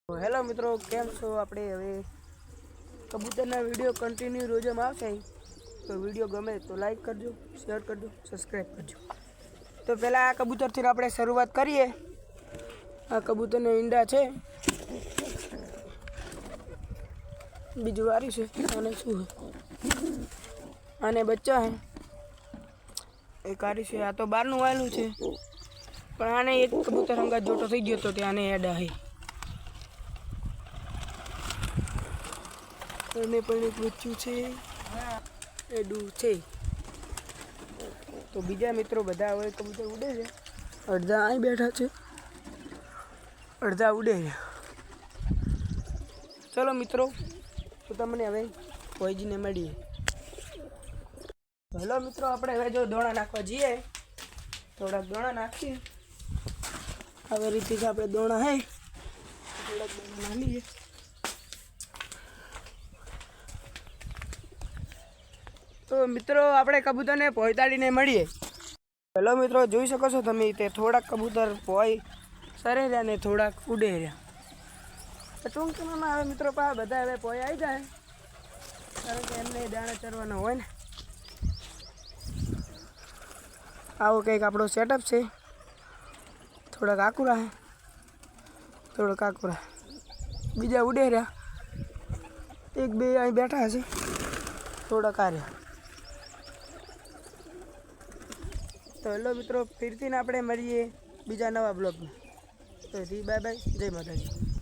તો હેલો મિત્રો, કેમ છો? આપણે હવે કબૂતરના વિડીયો કન્ટિન્યુ રોજમ આવશે. તો વિડીયો ગમે તો લાઈક કરજો, શેર કરજો, સબસ્ક્રાઈબ કરજો. તો પહેલાં આ કબૂતરથી આપણે શરૂઆત કરીએ. આ કબૂતરના ઈંડા છે, બીજું વારી છે. અને શું આને બચ્ચા હે, એક આરી છે. આ તો બહારનું વાયેલું છે, પણ આને એક કબૂતર અંગાત જોટો થઈ ગયો તો ત્યાં એડા હે. અને પણ એક બચ્ચું છે, એડું છે. તો બીજા મિત્રો બધા હવે કબૂતર ઉડે છે. અડધા અહીં બેઠા છે, અડધા ઉડે છે. ચલો મિત્રો, તો તમને હવે ફોઈજીને મળીએ. હેલો મિત્રો, આપણે હવે જો દોણા નાખવા જઈએ. થોડાક દોણા નાખીએ. આવી રીતે આપણે દોણા હે થોડાક દોણા નાખીએ. તો મિત્રો, આપણે કબૂતરને પહોંચાડીને મળીએ. હેલો મિત્રો, જોઈ શકો છો તમે, તે થોડાક કબૂતર પોઈ સરે રહ્યા ને થોડાક ઉડે રહ્યા. ટૂંક સમયમાં હવે મિત્રો બધા હવે પોઈ આવી જાય, કારણ કે એમને દાણા ચરવાના હોય ને. આવો કંઈક આપણો સેટઅપ છે. થોડાક આકુરા હે, થોડાક આકુરા, બીજા ઉડે રહ્યા. એક બે અહીં બેઠા હશે, થોડાક આ રહ્યા. તો હેલો મિત્રો, ફરીથી આપણે મળીએ બીજા નવા બ્લોગમાં. તો બાય બાય, જય માતાજી.